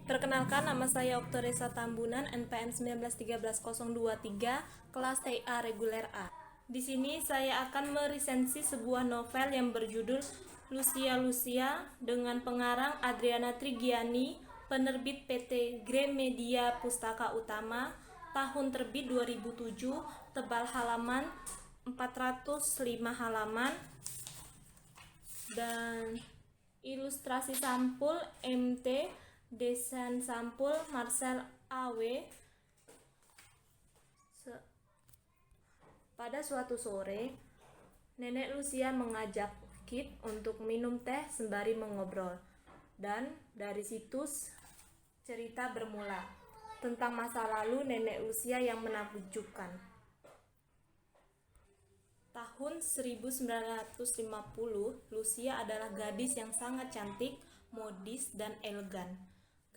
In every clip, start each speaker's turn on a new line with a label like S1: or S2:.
S1: Perkenalkan, nama saya Oktoresa Tambunan, NPM 1913023, kelas TIA reguler A. Di sini saya akan meresensi sebuah novel yang berjudul Lucia Lucia dengan pengarang Adriana Trigiani, penerbit PT Gramedia Pustaka Utama, tahun terbit 2007, tebal halaman 405 halaman, dan ilustrasi sampul MT, desain sampul Marcel A.W. Pada suatu sore, Nenek Lucia mengajak Kit untuk minum teh sembari mengobrol. Dan dari situ cerita bermula tentang masa lalu Nenek Lucia yang menakjubkan. Tahun 1950, Lucia adalah gadis yang sangat cantik, modis, dan elegan.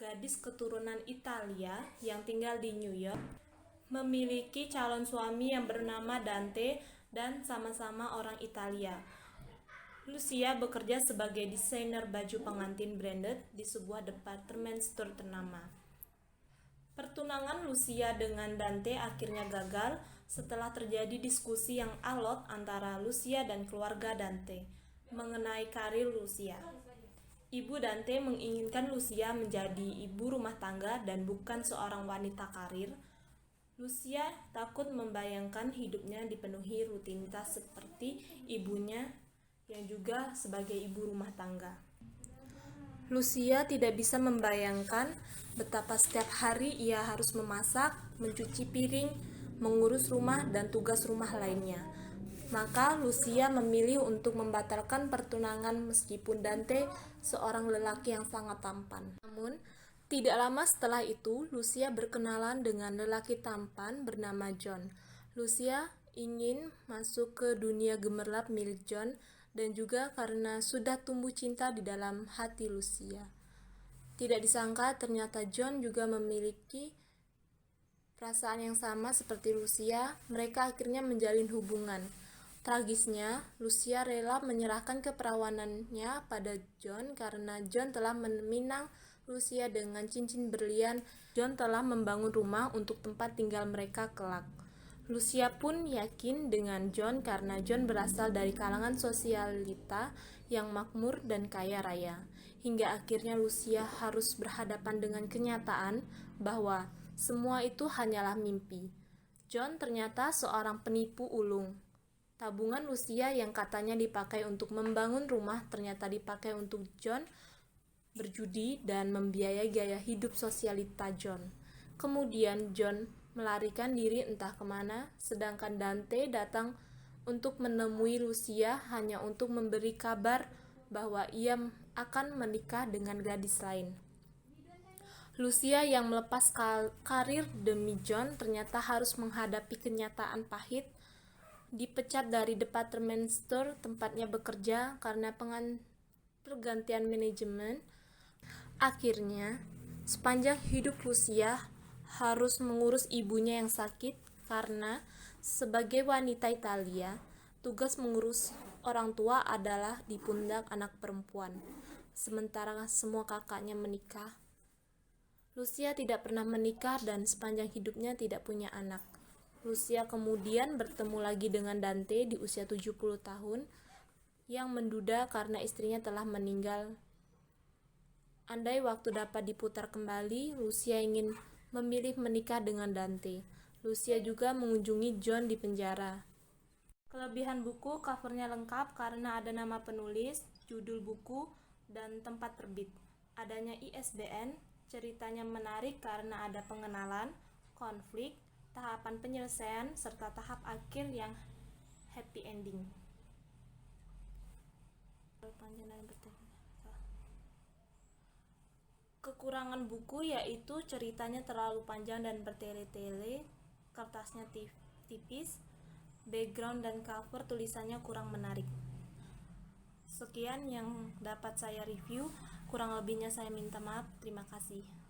S1: Gadis keturunan Italia yang tinggal di New York, memiliki calon suami yang bernama Dante dan sama-sama orang Italia. Lucia bekerja sebagai desainer baju pengantin branded di sebuah department store ternama. Pertunangan Lucia dengan Dante akhirnya gagal setelah terjadi diskusi yang alot antara Lucia dan keluarga Dante mengenai karir Lucia. Ibu Dante menginginkan Lucia menjadi ibu rumah tangga dan bukan seorang wanita karir. Lucia takut membayangkan hidupnya dipenuhi rutinitas seperti ibunya yang juga sebagai ibu rumah tangga. Lucia tidak bisa membayangkan betapa setiap hari ia harus memasak, mencuci piring, mengurus rumah, dan tugas rumah lainnya. Maka Lucia memilih untuk membatalkan pertunangan meskipun Dante seorang lelaki yang sangat tampan. Namun, tidak lama setelah itu, Lucia berkenalan dengan lelaki tampan bernama John. Lucia ingin masuk ke dunia gemerlap milik John dan juga karena sudah tumbuh cinta di dalam hati Lucia. Tidak disangka ternyata John juga memiliki perasaan yang sama seperti Lucia. Mereka akhirnya menjalin hubungan. Tragisnya, Lucia rela menyerahkan keperawanannya pada John karena John telah meminang Lucia dengan cincin berlian. John telah membangun rumah untuk tempat tinggal mereka kelak. Lucia pun yakin dengan John karena John berasal dari kalangan sosialita yang makmur dan kaya raya. Hingga akhirnya Lucia harus berhadapan dengan kenyataan bahwa semua itu hanyalah mimpi. John ternyata seorang penipu ulung. Tabungan Lucia yang katanya dipakai untuk membangun rumah ternyata dipakai untuk John berjudi dan membiayai gaya hidup sosialita John. Kemudian John melarikan diri entah kemana, sedangkan Dante datang untuk menemui Lucia hanya untuk memberi kabar bahwa ia akan menikah dengan gadis lain. Lucia yang melepas karir demi John ternyata harus menghadapi kenyataan pahit, dipecat dari department store tempatnya bekerja karena pergantian manajemen. Akhirnya, sepanjang hidup Lucia harus mengurus ibunya yang sakit karena sebagai wanita Italia, tugas mengurus orang tua adalah di pundak anak perempuan. Sementara semua kakaknya menikah, Lucia tidak pernah menikah dan sepanjang hidupnya tidak punya anak. Lucia kemudian bertemu lagi dengan Dante di usia 70 tahun yang menduda karena istrinya telah meninggal. Andai waktu dapat diputar kembali, Lucia ingin memilih menikah dengan Dante. Lucia juga mengunjungi John di penjara. Kelebihan buku, covernya lengkap karena ada nama penulis, judul buku, dan tempat terbit. Adanya ISBN, ceritanya menarik karena ada pengenalan, konflik, tahapan penyelesaian, serta tahap akhir yang happy ending. Kekurangan buku yaitu ceritanya terlalu panjang dan bertele-tele, kertasnya tipis, background dan cover tulisannya kurang menarik. Sekian yang dapat saya review, kurang lebihnya saya minta maaf. Terima kasih.